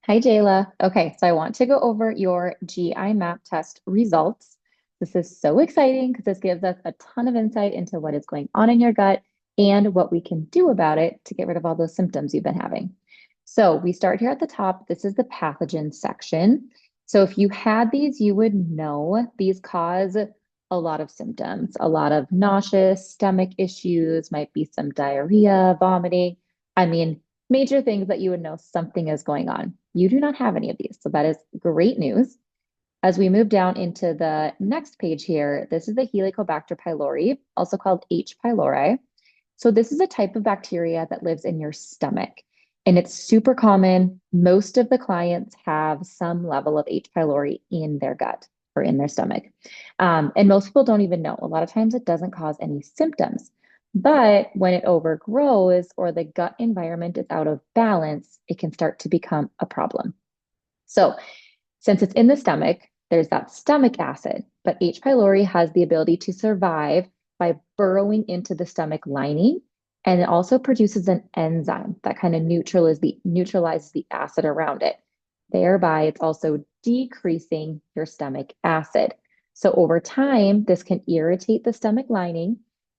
Hi, Jayla. Okay, so I want to go over your GI map test results. This is so exciting because this gives us a ton of insight into what is going on in your gut and what we can do about it to get rid of all those symptoms you've been having. So we start here at the top. This is the pathogen section. So if you had these, you would know these cause a lot of symptoms, a lot of nauseous, stomach issues, might be some diarrhea, vomiting. I mean, major things that you would know something is going on. You do not have any of these. So that is great news. As we move down into the next page here, this is the Helicobacter pylori, also called H. pylori. So this is a type of bacteria that lives in your stomach. And it's super common. Most of the clients have some level of H. pylori in their gut or in their stomach. And most people don't even know. A lot of times it doesn't cause any symptoms. But when it overgrows or the gut environment is out of balance, it can start to become a problem. So, since it's in the stomach, there's that stomach acid, but H. pylori has the ability to survive by burrowing into the stomach lining. And it also produces an enzyme that kind of neutralizes the acid around it. Thereby, it's also decreasing your stomach acid. So over time, this can irritate the stomach lining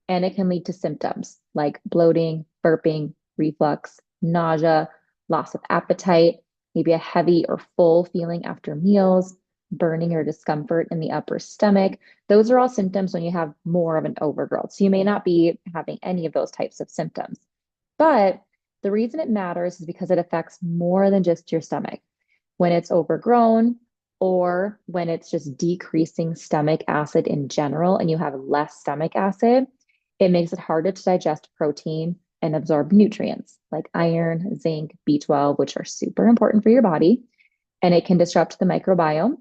and it can lead to symptoms like bloating, burping, reflux, nausea, loss of appetite, maybe a heavy or full feeling after meals, burning or discomfort in the upper stomach. Those are all symptoms when you have more of an overgrowth. So you may not be having any of those types of symptoms. But the reason it matters is because it affects more than just your stomach. When it's overgrown, or when it's just decreasing stomach acid in general and you have less stomach acid, it makes it harder to digest protein and absorb nutrients like iron, zinc, B12, which are super important for your body. And it can disrupt the microbiome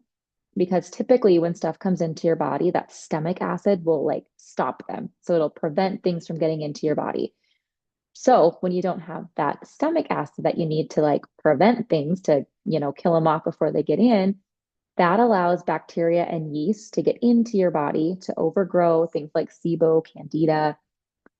because typically when stuff comes into your body, that stomach acid will like stop them. So it'll prevent things from getting into your body. So when you don't have that stomach acid that you need to like prevent things to, kill them off before they get in, that allows bacteria and yeast to get into your body to overgrow things like SIBO, Candida.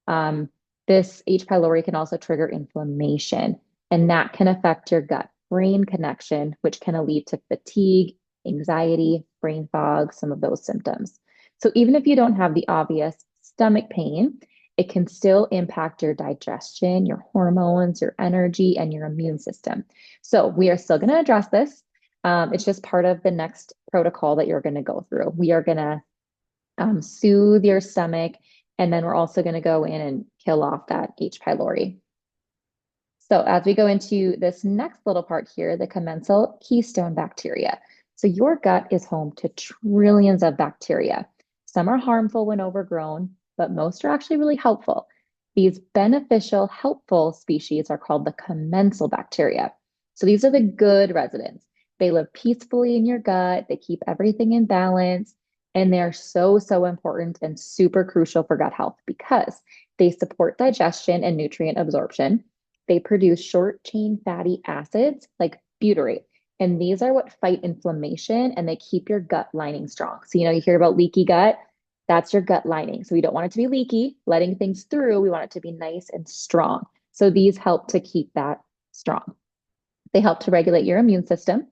Um, this H. pylori can also trigger inflammation, and that can affect your gut brain connection, which can lead to fatigue, anxiety, brain fog, some of those symptoms. So even if you don't have the obvious stomach pain, it can still impact your digestion, your hormones, your energy, and your immune system. So we are still going to address this. It's just part of the next protocol that you're going to go through. We are going to soothe your stomach, and then we're also going to go in and kill off that H. pylori. So as we go into this next little part here, the commensal keystone bacteria. So your gut is home to trillions of bacteria. Some are harmful when overgrown, but most are actually really helpful. These beneficial, helpful species are called the commensal bacteria. So these are the good residents. They live peacefully in your gut, they keep everything in balance, and they're so, so important and super crucial for gut health because they support digestion and nutrient absorption. They produce short chain fatty acids like butyrate. And these are what fight inflammation and they keep your gut lining strong. So, you hear about leaky gut, that's your gut lining. So, we don't want it to be leaky, letting things through. We want it to be nice and strong. So, these help to keep that strong. They help to regulate your immune system.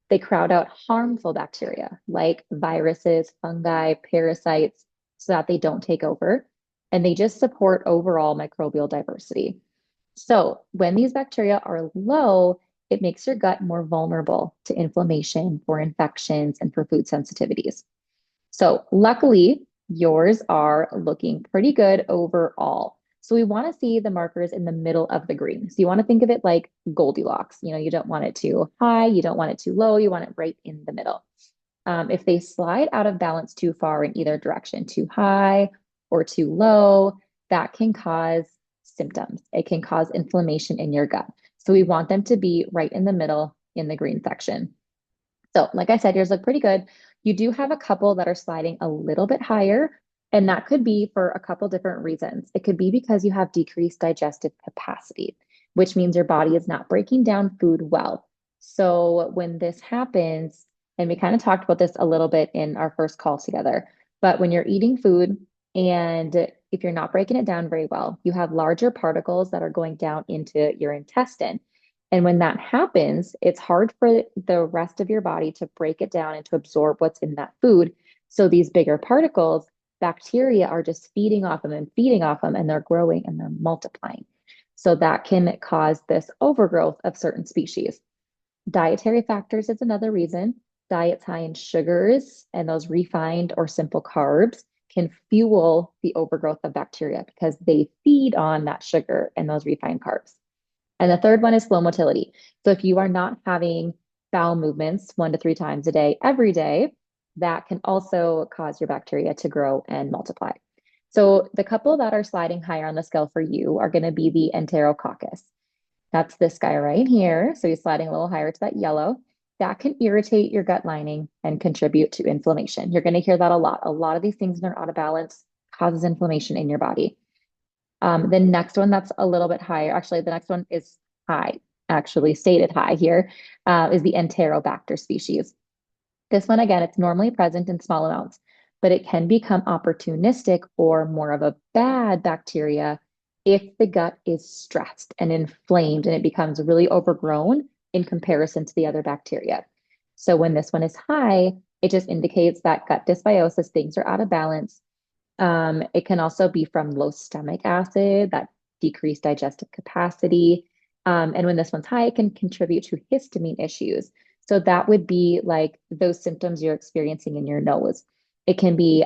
They crowd out harmful bacteria like viruses, fungi, parasites, so that they don't take over. And they just support overall microbial diversity. So, when these bacteria are low, it makes your gut more vulnerable to inflammation, for infections, and for food sensitivities. So, luckily, yours are looking pretty good overall. So, we want to see the markers in the middle of the green. So, you want to think of it like Goldilocks. You don't want it too high, you don't want it too low, you want it right in the middle. If they slide out of balance too far in either direction, too high or too low, that can cause symptoms. It can cause inflammation in your gut. So we want them to be right in the middle in the green section. So, like I said, yours look pretty good. You do have a couple that are sliding a little bit higher, and that could be for a couple different reasons. It could be because you have decreased digestive capacity, which means your body is not breaking down food well. So, when this happens, and we kind of talked about this a little bit in our first call together, but when you're eating food and if you're not breaking it down very well, you have larger particles that are going down into your intestine. And when that happens, it's hard for the rest of your body to break it down and to absorb what's in that food. So these bigger particles, bacteria are just feeding off them and feeding off them, and they're growing and they're multiplying. So that can cause this overgrowth of certain species. Dietary factors is another reason. Diets high in sugars and those refined or simple carbs can fuel the overgrowth of bacteria because they feed on that sugar and those refined carbs. And the third one is flow motility. So if you are not having bowel movements 1 to 3 times a day, every day, that can also cause your bacteria to grow and multiply. So the couple that are sliding higher on the scale for you are going to be the enterococcus. That's this guy right here. So he's sliding a little higher to that yellow. That can irritate your gut lining and contribute to inflammation. You're going to hear that a lot. A lot of these things, when they're out of balance, causes inflammation in your body. The next one that's a little bit higher, actually, the next one is high, actually stated high here, is the Enterobacter species. This one, again, it's normally present in small amounts, but it can become opportunistic or more of a bad bacteria if the gut is stressed and inflamed and it becomes really overgrown in comparison to the other bacteria. So when this one is high, it just indicates that gut dysbiosis, things are out of balance. It can also be from low stomach acid, that decreased digestive capacity. And when this one's high, it can contribute to histamine issues. So that would be like those symptoms you're experiencing in your nose. It can be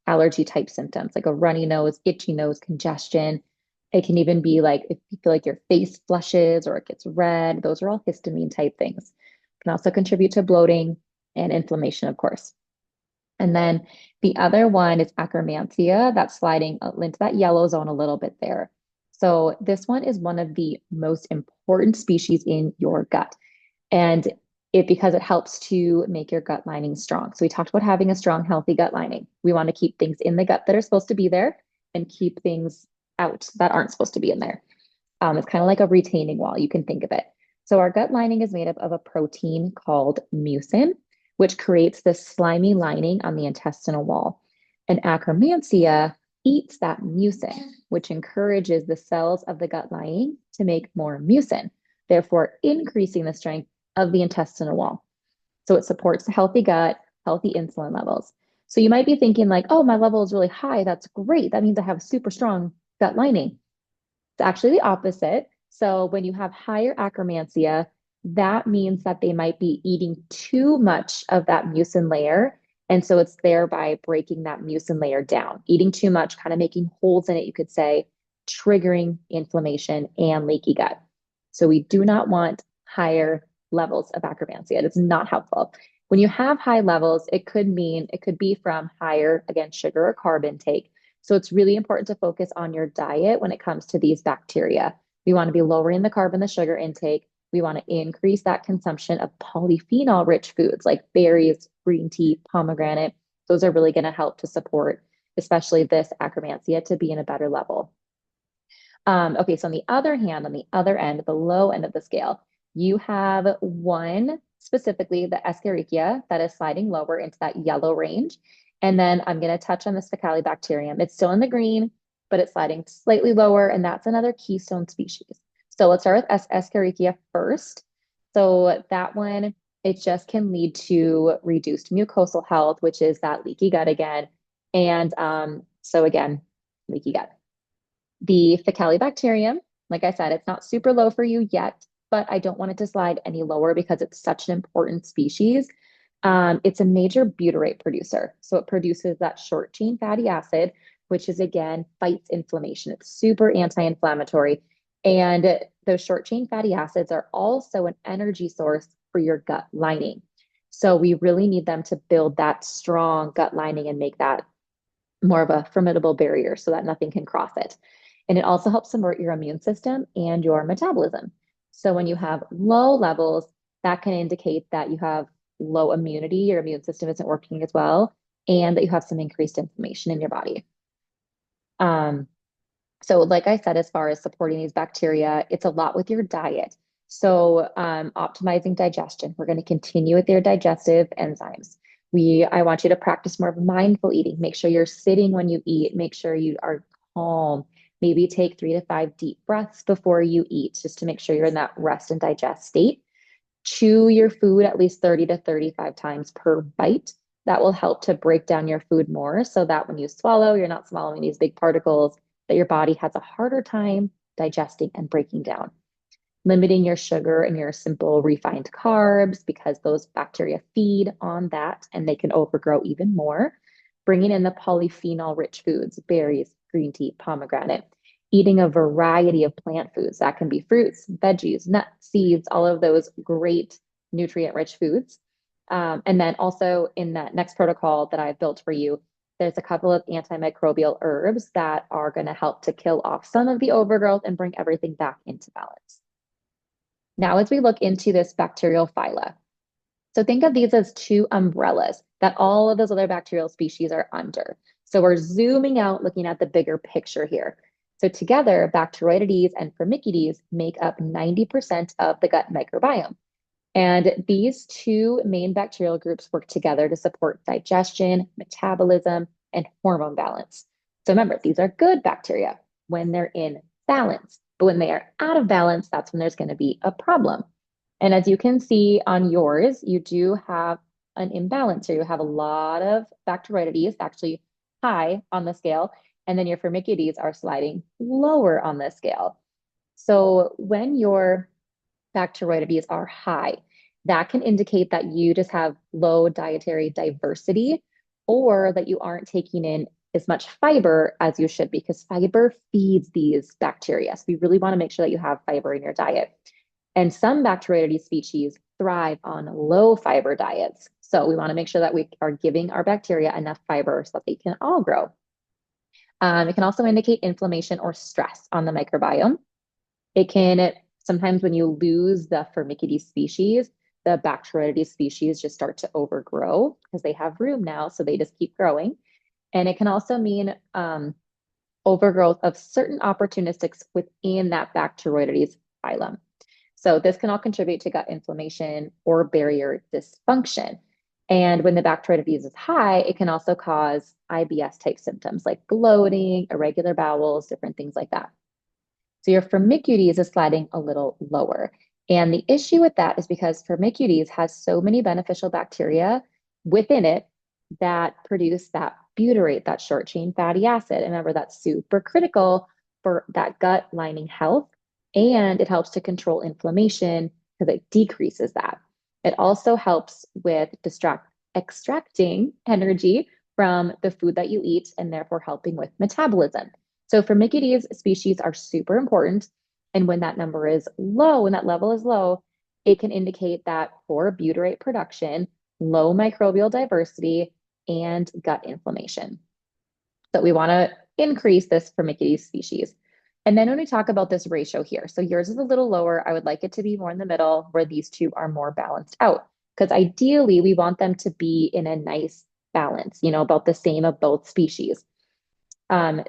allergy type symptoms like a runny nose, itchy nose, congestion. It can even be like if you feel like your face flushes or it gets red. Those are all histamine type things. It can also contribute to bloating and inflammation, of course. And then the other one is Akkermansia, that's sliding into that yellow zone a little bit there. So this one is one of the most important species in your gut. And because it helps to make your gut lining strong. So we talked about having a strong, healthy gut lining. We want to keep things in the gut that are supposed to be there and keep things out that aren't supposed to be in there. It's kind of like a retaining wall. You can think of it. So our gut lining is made up of a protein called mucin, which creates this slimy lining on the intestinal wall. And Akkermansia eats that mucin, which encourages the cells of the gut lining to make more mucin, therefore increasing the strength of the intestinal wall. So it supports the healthy gut, healthy insulin levels. So you might be thinking like, oh, my level is really high. That's great. That means I have super strong gut lining. It's actually the opposite. So when you have higher Akkermansia, that means that they might be eating too much of that mucin layer. And so it's thereby breaking that mucin layer down. Eating too much, kind of making holes in it, you could say, triggering inflammation and leaky gut. So we do not want higher levels of Akkermansia. It's not helpful. When you have high levels, it could be from higher, again, sugar or carb intake. So it's really important to focus on your diet when it comes to these bacteria. We want to be lowering the carb and the sugar intake. We want to increase that consumption of polyphenol rich foods like berries, green tea, pomegranate. Those are really going to help to support, especially this Akkermansia, to be in a better level. Okay, so on the other hand, on the other end, the low end of the scale, you have one specifically, the Escherichia, that is sliding lower into that yellow range. And then I'm going to touch on the Faecalibacterium. It's still in the green, but it's sliding slightly lower, and that's another keystone species. So let's start with Escherichia first. So that one, it just can lead to reduced mucosal health, which is that leaky gut again. And so again, leaky gut. The Faecalibacterium, like I said, it's not super low for you yet, but I don't want it to slide any lower because it's such an important species. It's a major butyrate producer. So it produces that short chain fatty acid, which is again, fights inflammation. It's super anti-inflammatory. And those short chain fatty acids are also an energy source for your gut lining. So we really need them to build that strong gut lining and make that more of a formidable barrier so that nothing can cross it. And it also helps support your immune system and your metabolism. So when you have low levels, that can indicate that you have low immunity, your immune system isn't working as well, and that you have some increased inflammation in your body. So like I said, as far as supporting these bacteria, it's a lot with your diet. So optimizing digestion, we're going to continue with your digestive enzymes. I want you to practice more of mindful eating. Make sure you're sitting when you eat. Make sure you are calm. Maybe take 3 to 5 deep breaths before you eat, just to make sure you're in that rest and digest state. Chew your food at least 30 to 35 times per bite. That will help to break down your food more so that when you swallow, you're not swallowing these big particles that your body has a harder time digesting and breaking down. Limiting your sugar and your simple refined carbs because those bacteria feed on that and they can overgrow even more. Bringing in the polyphenol rich foods, berries, green tea, pomegranate. Eating a variety of plant foods. That can be fruits, veggies, nuts, seeds, all of those great nutrient rich foods. And then also in that next protocol that I've built for you, there's a couple of antimicrobial herbs that are going to help to kill off some of the overgrowth and bring everything back into balance. Now, as we look into this bacterial phyla, so think of these as two umbrellas that all of those other bacterial species are under. So we're zooming out, looking at the bigger picture here. So together, Bacteroidetes and Firmicutes make up 90% of the gut microbiome. And these two main bacterial groups work together to support digestion, metabolism, and hormone balance. So remember, these are good bacteria when they're in balance. But when they are out of balance, that's when there's going to be a problem. And as you can see on yours, you do have an imbalance here. You have a lot of Bacteroidetes actually high on the scale, and then your Firmicutes are sliding lower on the scale. So when your Bacteroidetes are high, that can indicate that you just have low dietary diversity or that you aren't taking in as much fiber as you should because fiber feeds these bacteria. So we really want to make sure that you have fiber in your diet. And some Bacteroidetes species thrive on low fiber diets. So we want to make sure that we are giving our bacteria enough fiber so that they can all grow. It can also indicate inflammation or stress on the microbiome. It can sometimes when you lose the Firmicutes species, the Bacteroidetes species just start to overgrow because they have room now, so they just keep growing. And it can also mean overgrowth of certain opportunistics within that Bacteroidetes phylum. So this can all contribute to gut inflammation or barrier dysfunction. And when the Bacteroidetes is high, it can also cause IBS type symptoms like bloating, irregular bowels, different things like that. So your Firmicutes is sliding a little lower. And the issue with that is because Firmicutes has so many beneficial bacteria within it that produce that butyrate, that short chain fatty acid. And remember, that's super critical for that gut lining health. And it helps to control inflammation because it decreases that. It also helps with extracting energy from the food that you eat and therefore helping with metabolism. So Firmicutes species are super important. And when that number is low, when that level is low, it can indicate that poor butyrate production, low microbial diversity, and gut inflammation. So we want to increase this Firmicutes species. And then when we talk about this ratio here, so yours is a little lower. I would like it to be more in the middle where these two are more balanced out. Because ideally, we want them to be in a nice balance, about the same of both species.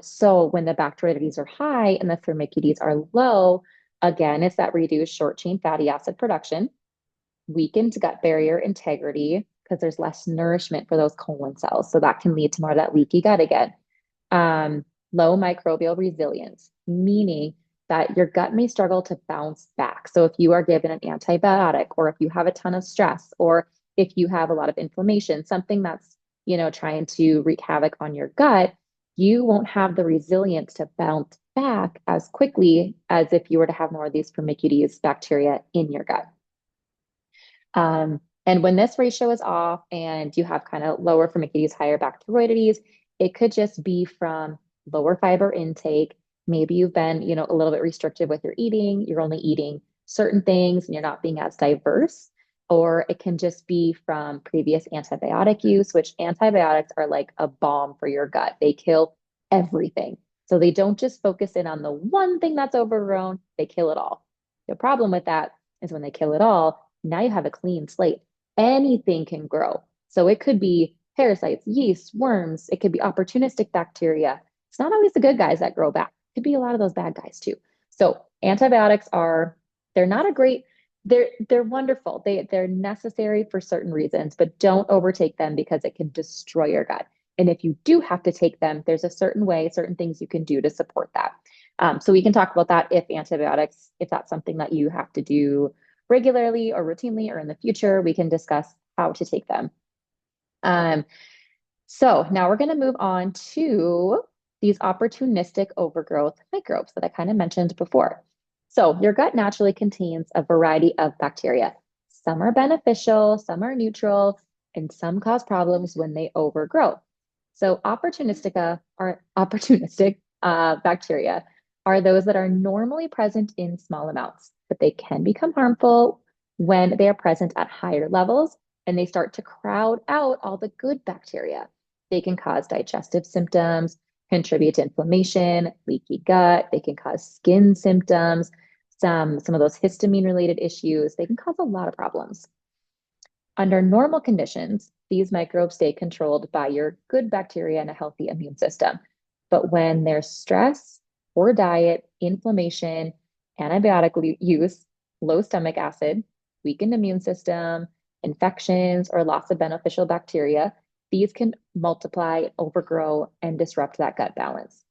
So when the Bacteroidetes are high and the Firmicutes are low, again, it's that reduced short chain fatty acid production, weakened gut barrier integrity because there's less nourishment for those colon cells. So that can lead to more of that leaky gut again. Low microbial resilience, meaning that your gut may struggle to bounce back. So if you are given an antibiotic, or if you have a ton of stress, or if you have a lot of inflammation, something that's, trying to wreak havoc on your gut, you won't have the resilience to bounce back as quickly as if you were to have more of these Firmicutes bacteria in your gut. And when this ratio is off and you have kind of lower Firmicutes, higher Bacteroidetes, it could just be from lower fiber intake. Maybe you've been, a little bit restrictive with your eating. You're only eating certain things and you're not being as diverse. Or it can just be from previous antibiotic use, which antibiotics are like a bomb for your gut. They kill everything. So they don't just focus in on the one thing that's overgrown, they kill it all. The problem with that is when they kill it all, now you have a clean slate. Anything can grow. So it could be parasites, yeast, worms, it could be opportunistic bacteria. It's not always the good guys that grow back. It could be a lot of those bad guys too. So antibiotics they're not a great, they're wonderful. They're necessary for certain reasons, but don't overtake them because it can destroy your gut. And if you do have to take them, there's a certain way, certain things you can do to support that. So we can talk about that if antibiotics, if that's something that you have to do regularly or routinely or in the future, we can discuss how to take them. Um, so now we're going to move on to these opportunistic overgrowth microbes that I kind of mentioned before. So your gut naturally contains a variety of bacteria. Some are beneficial, some are neutral, and some cause problems when they overgrow. So opportunistic bacteria are those that are normally present in small amounts, but they can become harmful when they are present at higher levels and they start to crowd out all the good bacteria. They can cause digestive symptoms, contribute to inflammation, leaky gut. They can cause skin symptoms, some of those histamine related issues. They can cause a lot of problems. Under normal conditions, these microbes stay controlled by your good bacteria and a healthy immune system. But when there's stress, poor diet, inflammation, antibiotic use, low stomach acid, weakened immune system, infections, or loss of beneficial bacteria, these can multiply, overgrow, and disrupt that gut balance.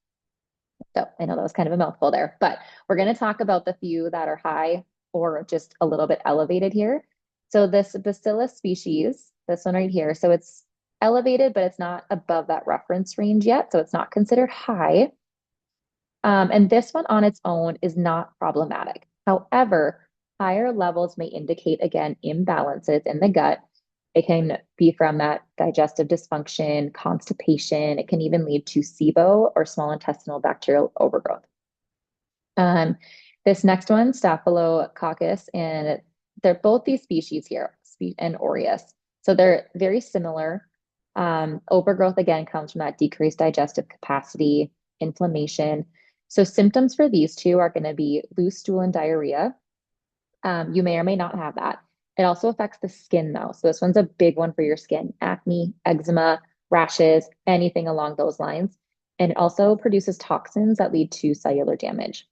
So I know that was kind of a mouthful there, but we're going to talk about the few that are high or just a little bit elevated here. So this Bacillus species, this one right here, so it's elevated, but it's not above that reference range yet. So it's not considered high. And this one on its own is not problematic. However, higher levels may indicate, again, imbalances in the gut. It can be from that digestive dysfunction, constipation. It can even lead to SIBO or small intestinal bacterial overgrowth. Um, this next one, Staphylococcus, and they're both these species here, and aureus. So they're very similar. Overgrowth, again, comes from that decreased digestive capacity, inflammation. So symptoms for these two are going to be loose stool and diarrhea. You may or may not have that. It also affects the skin, though. So this one's a big one for your skin: acne, eczema, rashes, anything along those lines. And it also produces toxins that lead to cellular damage.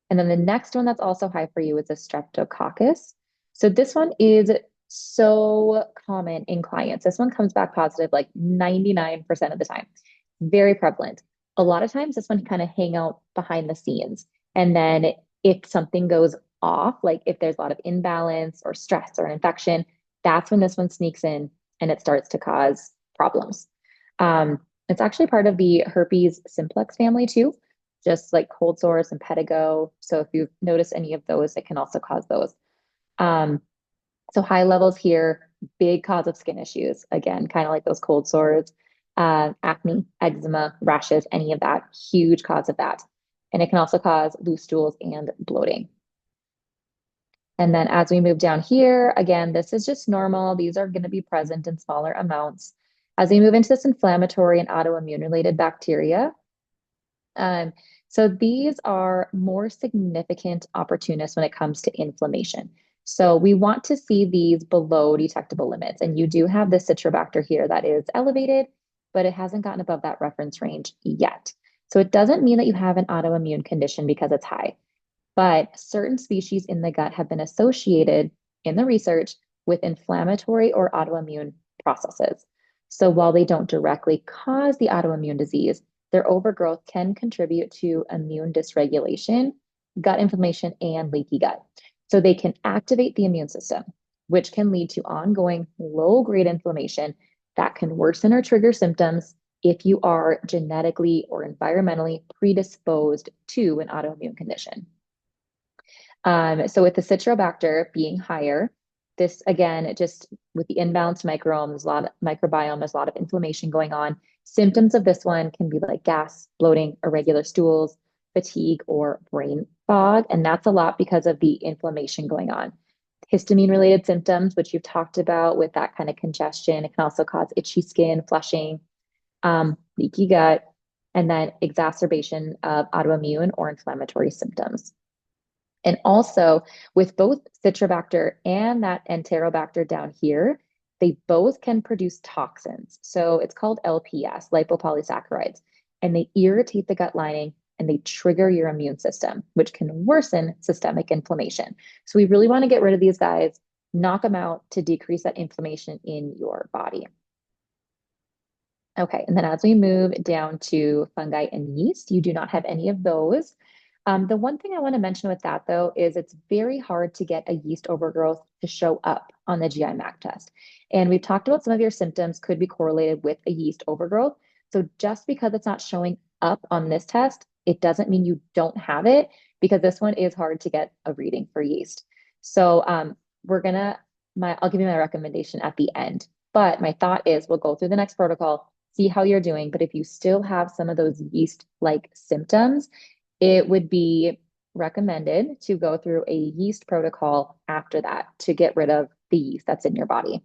And then the next one that's also high for you is a streptococcus. So this one is so common in clients. This one comes back positive like 99% of the time. Very prevalent. A lot of times this one kind of hang out behind the scenes. And then if something goes off, like if there's a lot of imbalance or stress or an infection, that's when this one sneaks in and it starts to cause problems. It's actually part of the herpes simplex family too, just like cold sores and pedigo. So if you notice any of those, it can also cause those. Um, so high levels here, big cause of skin issues. Again, kind of like those cold sores, acne, eczema, rashes, any of that, huge cause of that. And it can also cause loose stools and bloating. And then as we move down here, again, this is just normal. These are going to be present in smaller amounts. As we move into this inflammatory and autoimmune related bacteria, um, so these are more significant opportunists when it comes to inflammation. So we want to see these below detectable limits. And you do have the Citrobacter here that is elevated, but it hasn't gotten above that reference range yet. So it doesn't mean that you have an autoimmune condition because it's high, but certain species in the gut have been associated in the research with inflammatory or autoimmune processes. So while they don't directly cause the autoimmune disease, their overgrowth can contribute to immune dysregulation, gut inflammation, and leaky gut. So they can activate the immune system, which can lead to ongoing low-grade inflammation that can worsen or trigger symptoms if you are genetically or environmentally predisposed to an autoimmune condition. So with the Citrobacter being higher, this again, just with the imbalanced microbiome, there's a lot of inflammation going on. Symptoms of this one can be like gas, bloating, irregular stools, fatigue, or brain fog. And that's a lot because of the inflammation going on. Histamine related symptoms, which you've talked about with that kind of congestion, it can also cause itchy skin, flushing, leaky gut, and then exacerbation of autoimmune or inflammatory symptoms. And also with both Citrobacter and that Enterobacter down here, they both can produce toxins. So it's called LPS, lipopolysaccharides, and they irritate the gut lining and they trigger your immune system, which can worsen systemic inflammation. So we really want to get rid of these guys, knock them out to decrease that inflammation in your body. Okay, and then as we move down to fungi and yeast, you do not have any of those. The one thing I want to mention with that though is it's very hard to get a yeast overgrowth to show up on the GI Mac test. And we've talked about some of your symptoms could be correlated with a yeast overgrowth. So just because it's not showing up on this test, it doesn't mean you don't have it because this one is hard to get a reading for yeast. So we're gonna I'll give you my recommendation at the end. But my thought is we'll go through the next protocol, see how you're doing. But if you still have some of those yeast-like symptoms, it would be recommended to go through a yeast protocol after that to get rid of the yeast that's in your body.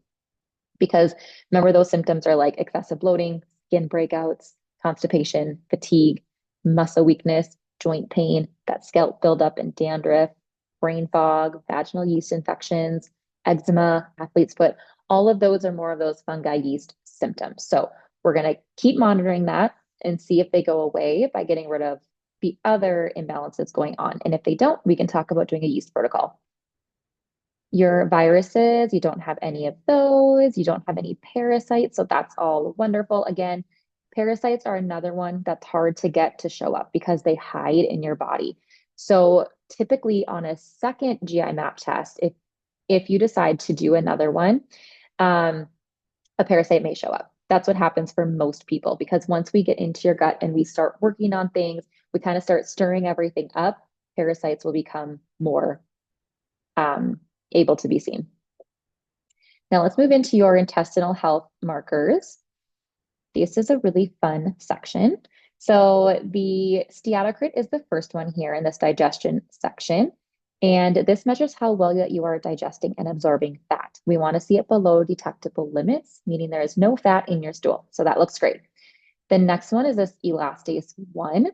Because remember, those symptoms are like excessive bloating, skin breakouts, constipation, fatigue, muscle weakness, joint pain, that scalp buildup and dandruff, brain fog, vaginal yeast infections, eczema, athlete's foot. All of those are more of those fungi yeast symptoms. So we're going to keep monitoring that and see if they go away by getting rid of the other imbalances going on. And if they don't, we can talk about doing a yeast protocol. Your viruses, you don't have any of those. You don't have any parasites. So that's all wonderful. Again, parasites are another one that's hard to get to show up because they hide in your body. So typically on a second GI map test, if you decide to do another one, a parasite may show up. That's what happens for most people because once we get into your gut and we start working on things, we kind of start stirring everything up, parasites will become more able to be seen. Now let's move into your intestinal health markers. This is a really fun section. So the steatocrit is the first one here in this digestion section. And this measures how well that you are digesting and absorbing fat. We want to see it below detectable limits, meaning there is no fat in your stool. So that looks great. The next one is this elastase 1.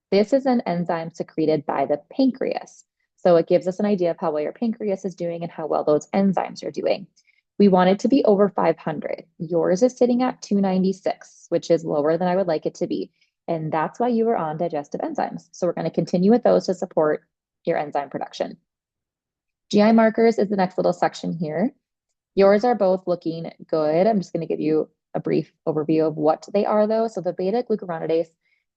This is an enzyme secreted by the pancreas. So it gives us an idea of how well your pancreas is doing and how well those enzymes are doing. We want it to be over 500. Yours is sitting at 296, which is lower than I would like it to be. And that's why you are on digestive enzymes. So we're going to continue with those to support your enzyme production. GI markers is the next little section here. Yours are both looking good. I'm just going to give you a brief overview of what they are, though. So the beta glucuronidase,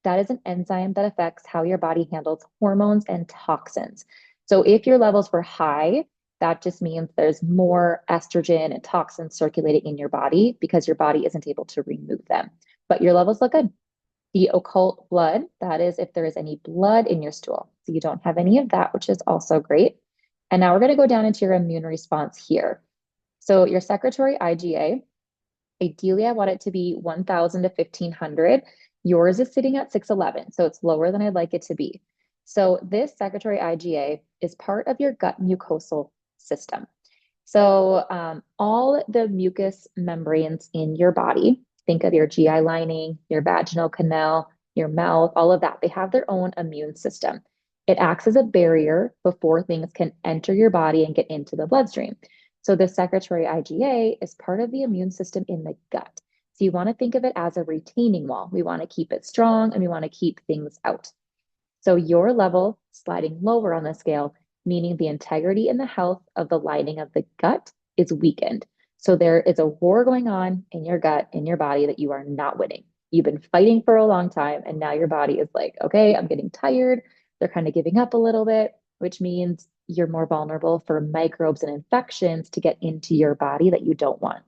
that is an enzyme that affects how your body handles hormones and toxins. So if your levels were high, that just means there's more estrogen and toxins circulating in your body because your body isn't able to remove them. But your levels look good. The occult blood, that is if there is any blood in your stool. So you don't have any of that, which is also great. And now we're going to go down into your immune response here. So your secretory IgA, ideally I want it to be 1,000 to 1,500. Yours is sitting at 611, so it's lower than I'd like it to be. So this secretory IgA is part of your gut mucosal system. So all the mucous membranes in your body, think of your GI lining, your vaginal canal, your mouth, all of that, they have their own immune system. It acts as a barrier before things can enter your body and get into the bloodstream. So the secretory IgA is part of the immune system in the gut. So you want to think of it as a retaining wall. We want to keep it strong and we want to keep things out. So your level sliding lower on the scale, meaning the integrity and the health of the lining of the gut is weakened. So there is a war going on in your gut, in your body that you are not winning. You've been fighting for a long time, and now your body is like, okay, I'm getting tired. They're kind of giving up a little bit, which means you're more vulnerable for microbes and infections to get into your body that you don't want.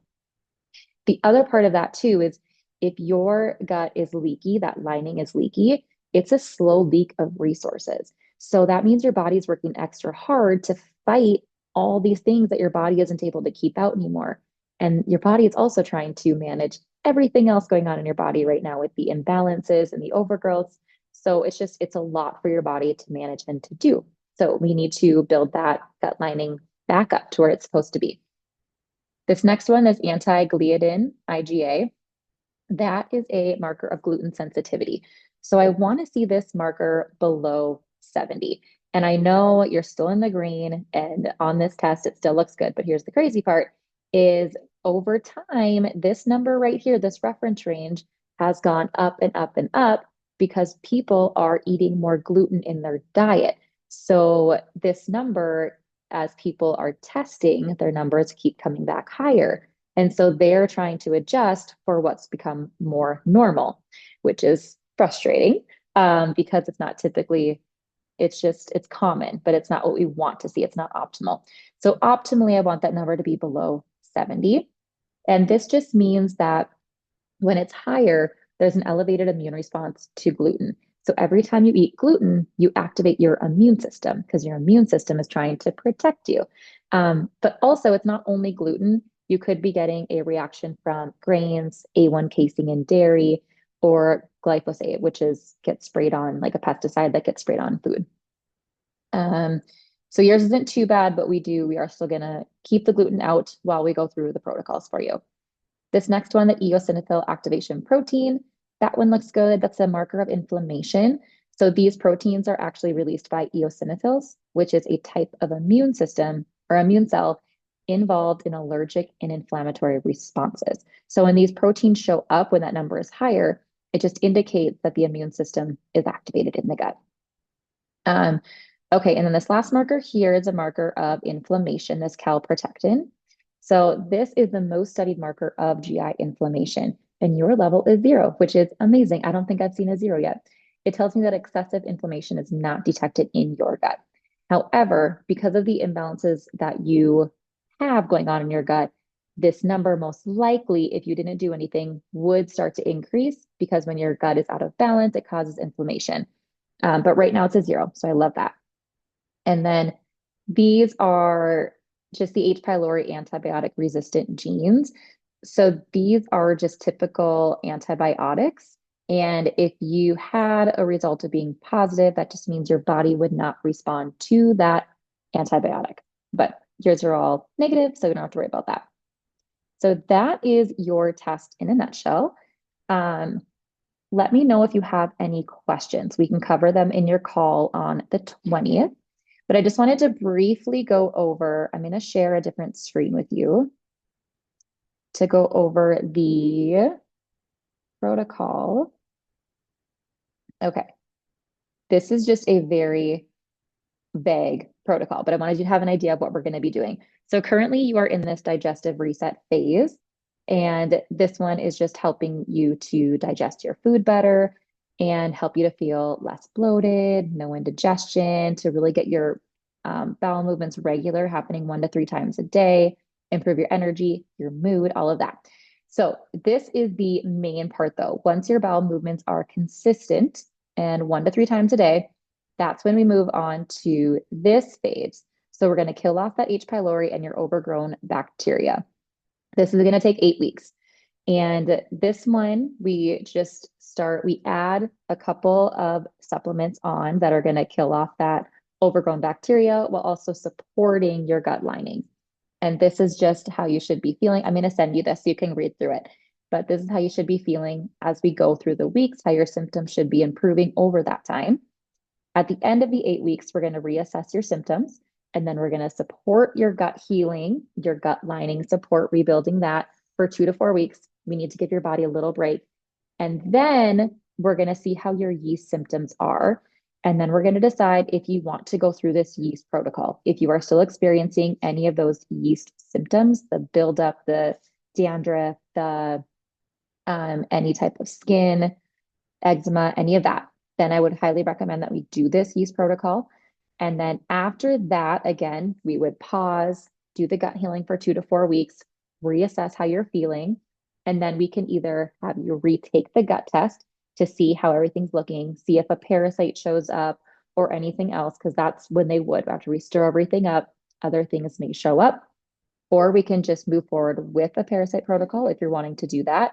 The other part of that too is if your gut is leaky, that lining is leaky, it's a slow leak of resources. So that means your body's working extra hard to fight all these things that your body isn't able to keep out anymore. And your body is also trying to manage everything else going on in your body right now with the imbalances and the overgrowths. So it's a lot for your body to manage and to do. So we need to build that gut lining back up to where it's supposed to be. This next one is anti-gliadin, IgA. That is a marker of gluten sensitivity. So I want to see this marker below 70. And I know you're still in the green, and on this test, it still looks good. But here's the crazy part is over time, this number right here, this reference range has gone up and up and up because people are eating more gluten in their diet. So this number, as people are testing, their numbers keep coming back higher. And so they're trying to adjust for what's become more normal, which is frustrating because it's not typically it's common, but it's not what we want to see. It's not optimal. So optimally, I want that number to be below 70. And this just means that when it's higher, there's an elevated immune response to gluten. So every time you eat gluten, you activate your immune system because your immune system is trying to protect you. But also, it's not only gluten. You could be getting a reaction from grains, A1 casein in dairy, or glyphosate, which is gets sprayed on like a pesticide that gets sprayed on food. Um, so yours isn't too bad, but we are still gonna keep the gluten out while we go through the protocols for you. This next one, the eosinophil activation protein, that one looks good. That's a marker of inflammation. So these proteins are actually released by eosinophils, which is a type of immune system or immune cell involved in allergic and inflammatory responses. So when these proteins show up, when that number is higher, it just indicates that the immune system is activated in the gut. Um, okay, and then this last marker here is a marker of inflammation, this calprotectin. So this is the most studied marker of GI inflammation, and your level is 0, which is amazing. I don't think I've seen a 0 yet. It tells me that excessive inflammation is not detected in your gut. However, because of the imbalances that you have going on in your gut, this number most likely, if you didn't do anything, would start to increase because when your gut is out of balance, it causes inflammation. But right now it's a 0, so I love that. And then these are just the H. pylori antibiotic resistant genes. So these are just typical antibiotics. And if you had a result of being positive, that just means your body would not respond to that antibiotic. But yours are all negative, so you don't have to worry about that. So that is your test in a nutshell. Um, Let me know if you have any questions. We can cover them in your call on the 20th. But I just wanted to briefly go over, I'm going to share a different screen with you to go over the protocol. Okay, this is just a very vague protocol, but I wanted you to have an idea of what we're going to be doing. So currently you are in this digestive reset phase, and this one is just helping you to digest your food better and help you to feel less bloated, no indigestion, to really get your bowel movements regular, happening 1 to 3 times a day, improve your energy, your mood, all of that. So this is the main part though. Once your bowel movements are consistent and 1 to 3 times a day, that's when we move on to this phase. So we're going to kill off that H. pylori and your overgrown bacteria. This is going to take 8 weeks. And this one, we add a couple of supplements on that are going to kill off that overgrown bacteria while also supporting your gut lining. And this is just how you should be feeling. I'm going to send you this so you can read through it. But this is how you should be feeling as we go through the weeks, how your symptoms should be improving over that time. At the end of the 8 weeks, we're going to reassess your symptoms, and then we're going to support your gut healing, your gut lining support, rebuilding that for 2 to 4 weeks. We need to give your body a little break. And then we're going to see how your yeast symptoms are. And then we're going to decide if you want to go through this yeast protocol. If you are still experiencing any of those yeast symptoms, the buildup, the dandruff, the any type of skin, eczema, any of that, then I would highly recommend that we do this yeast protocol. And then after that, again, we would pause, do the gut healing for 2 to 4 weeks, reassess how you're feeling. And then we can either have you retake the gut test to see how everything's looking, see if a parasite shows up or anything else, because that's when they would. After we stir everything up, other things may show up. Or we can just move forward with a parasite protocol if you're wanting to do that.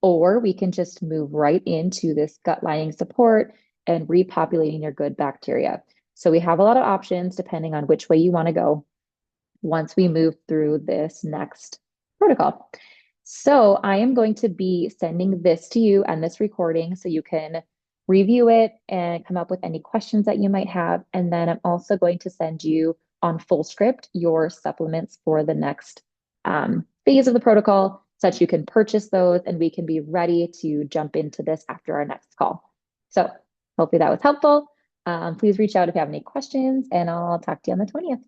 Or we can just move right into this gut lining support and repopulating your good bacteria. So we have a lot of options depending on which way you want to go once we move through this next protocol. So I am going to be sending this to you and this recording so you can review it and come up with any questions that you might have. And then I'm also going to send you on Fullscript your supplements for the next phase of the protocol so that you can purchase those and we can be ready to jump into this after our next call. So hopefully that was helpful. Please reach out if you have any questions and I'll talk to you on the 20th.